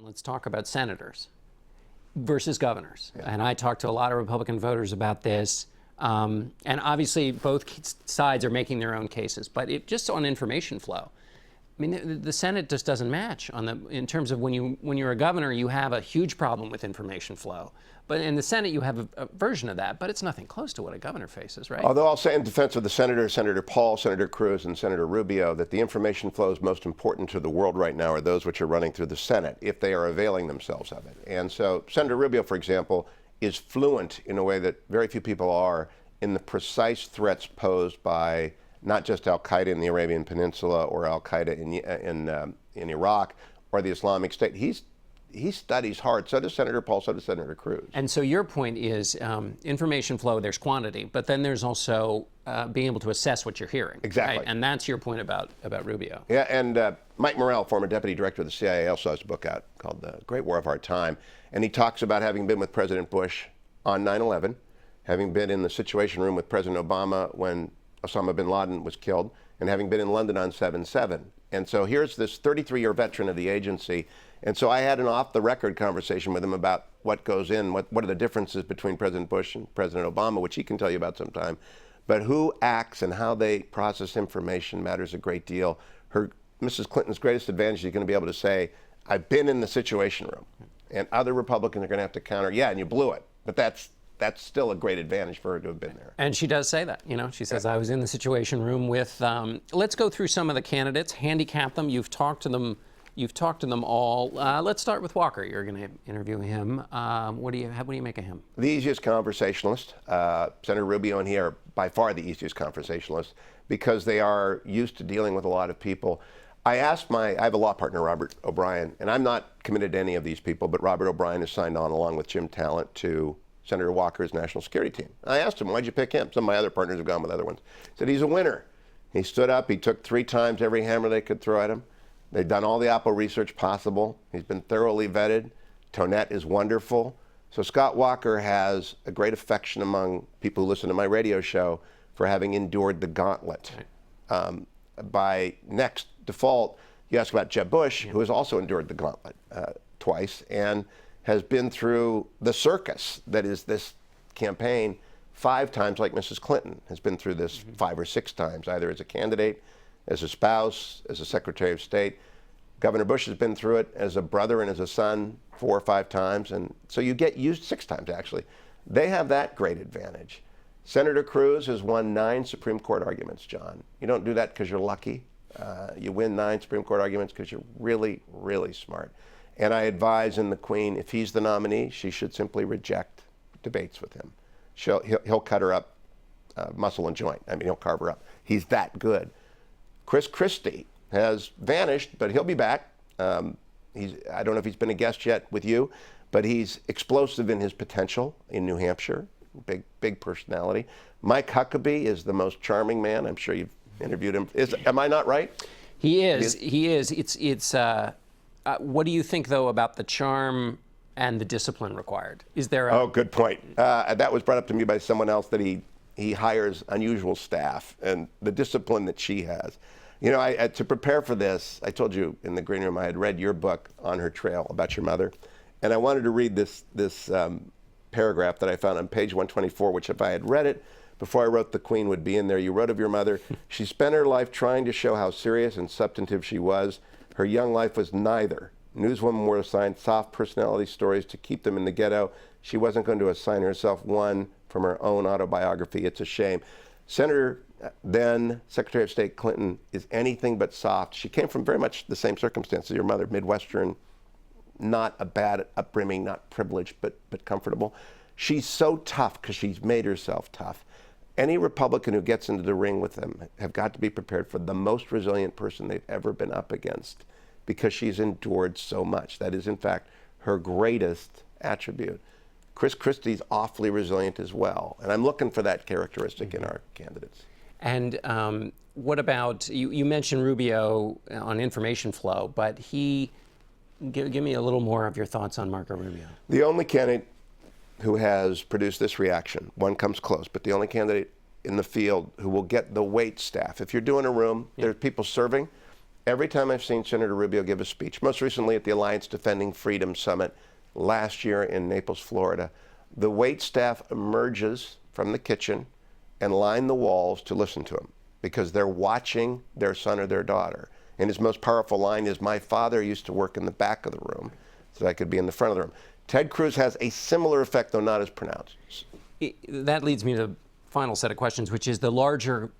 Let's talk about senators versus governors. Yeah. And I talked to a lot of Republican voters about this. And obviously, both sides are making their own cases. But just on information flow, I mean, the Senate just doesn't match in terms of when you're a governor, you have a huge problem with information flow. But in the Senate, you have a version of that, but it's nothing close to what a governor faces, right? Although I'll say in defense of the senator, Senator Paul, Senator Cruz, and Senator Rubio, that the information flows most important to the world right now are those which are running through the Senate, if they are availing themselves of it. And so Senator Rubio, for example, is fluent in a way that very few people are in the precise threats posed by not just al-Qaeda in the Arabian Peninsula or al-Qaeda in Iraq or the Islamic State. He studies hard. So does Senator Paul, so does Senator Cruz. And so your point is information flow, there's quantity, but then there's also being able to assess what you're hearing. Exactly. Right? And that's your point about Rubio. Yeah, and Mike Morrell, former deputy director of the CIA, also has a book out called The Great War of Our Time. And he talks about having been with President Bush on 9/11, having been in the Situation Room with President Obama when Osama bin Laden was killed, and having been in London on 7/7. And so here's this 33-year veteran of the agency. And so I had an off-the-record conversation with him about what goes in, what are the differences between President Bush and President Obama, which he can tell you about sometime. But who acts and how they process information matters a great deal. Mrs. Clinton's greatest advantage is going to be able to say, I've been in the Situation Room. And other Republicans are going to have to counter, yeah, and you blew it. But that's still a great advantage for her to have been there. And she does say that. You know, she says, I was in the Situation Room with, let's go through some of the candidates, handicap them. You've talked to them all. Let's start with Walker. You're going to interview him. What do you make of him? The easiest conversationalist. Senator Rubio and he are by far the easiest conversationalists because they are used to dealing with a lot of people. I have a law partner, Robert O'Brien, and I'm not committed to any of these people, but Robert O'Brien has signed on along with Jim Talent to Senator Walker's national security team. I asked him, why'd you pick him? Some of my other partners have gone with other ones. He said, he's a winner. He stood up, he took 3 times every hammer they could throw at him. They've done all the Apple research possible. He's been thoroughly vetted. Tonette is wonderful. So Scott Walker has a great affection among people who listen to my radio show for having endured the gauntlet. By next default, you ask about Jeb Bush, who has also endured the gauntlet twice and has been through the circus that is this campaign 5 times, like Mrs. Clinton has been through this 5 or 6 times, either as a candidate, as a spouse, as a Secretary of State. Governor Bush has been through it as a brother and as a son 4 or 5 times, and so you get used 6 times actually. They have that great advantage. Senator Cruz has won 9 Supreme Court arguments, John. You don't do that because you're lucky. You win 9 Supreme Court arguments because you're really, really smart. And I advise in the Queen, if he's the nominee, she should simply reject debates with him. He'll cut her up muscle and joint. I mean, he'll carve her up. He's that good. Chris Christie has vanished, but he'll be back. I don't know if he's been a guest yet with you, but he's explosive in his potential in New Hampshire. Big personality. Mike Huckabee is the most charming man. I'm sure you've interviewed him. Am I not right? He is. It's. What do you think, though, about the charm and the discipline required? Is there a... Oh, good point. That was brought up to me by someone else, that he hires unusual staff, and the discipline that she has. You know, to prepare for this, I told you in the green room I had read your book, On Her Trail, about your mother, and I wanted to read this paragraph that I found on page 124, which if I had read it before I wrote The Queen would be in there. You wrote of your mother, she spent her life trying to show how serious and substantive she was. Her young life was neither. Newswomen were assigned soft personality stories to keep them in the ghetto. She wasn't going to assign herself one from her own autobiography. It's a shame. Then Secretary of State Clinton is anything but soft. She came from very much the same circumstances as your mother, Midwestern, not a bad upbringing, not privileged, but comfortable. She's so tough because she's made herself tough. Any Republican who gets into the ring with them have got to be prepared for the most resilient person they've ever been up against, because she's endured so much. That is, in fact, her greatest attribute. Chris Christie's awfully resilient as well, and I'm looking for that characteristic in our candidates. And what about, you mentioned Rubio on information flow, but give me a little more of your thoughts on Marco Rubio. The only candidate who has produced this reaction, one comes close, but the only candidate in the field who will get the wait staff. If you're doing a room, there's people serving, Every time I've seen Senator Rubio give a speech, most recently at the Alliance Defending Freedom Summit last year in Naples, Florida, the wait staff emerges from the kitchen and line the walls to listen to him because they're watching their son or their daughter. And his most powerful line is, "My father used to work in the back of the room so I could be in the front of the room." Ted Cruz has a similar effect, though not as pronounced. That leads me to the final set of questions, which is the larger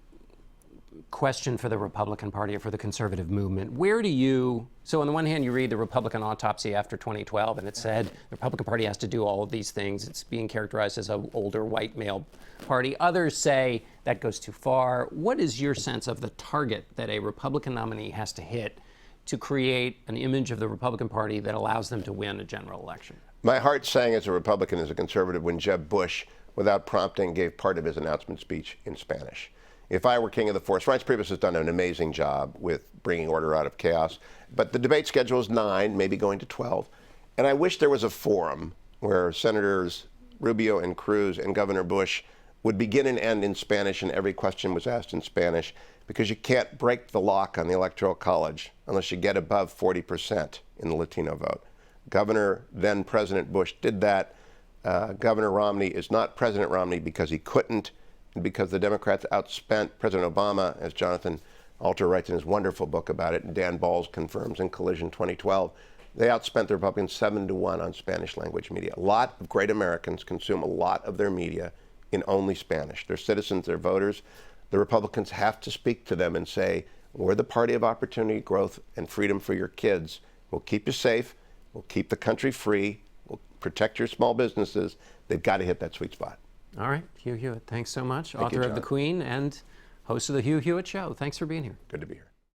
question for the Republican Party or for the conservative movement. Where do you, so on the one hand, you read the Republican autopsy after 2012, and it said the Republican Party has to do all of these things. It's being characterized as an older white male party. Others say that goes too far. What is your sense of the target that a Republican nominee has to hit to create an image of the Republican Party that allows them to win a general election? My heart sang as a Republican, as a conservative, when Jeb Bush, without prompting, gave part of his announcement speech in Spanish. If I were king of the force, Reince Priebus has done an amazing job with bringing order out of chaos, but the debate schedule is 9, maybe going to 12. And I wish there was a forum where Senators Rubio and Cruz and Governor Bush would begin and end in Spanish and every question was asked in Spanish, because you can't break the lock on the Electoral College unless you get above 40% in the Latino vote. Governor, then President Bush, did that. Governor Romney is not President Romney because he couldn't, and because the Democrats outspent President Obama, as Jonathan Alter writes in his wonderful book about it, and Dan Balls confirms in Collision 2012. They outspent the Republicans 7-1 on Spanish language media. A lot of great Americans consume a lot of their media in only Spanish. They're citizens, they're voters. The Republicans have to speak to them and say, we're the party of opportunity, growth, and freedom for your kids. We'll keep you safe. We'll keep the country free. We'll protect your small businesses. They've got to hit that sweet spot. All right, Hugh Hewitt, thanks so much. Thank you, Author of John. The Queen and host of the Hugh Hewitt Show. Thanks for being here. Good to be here.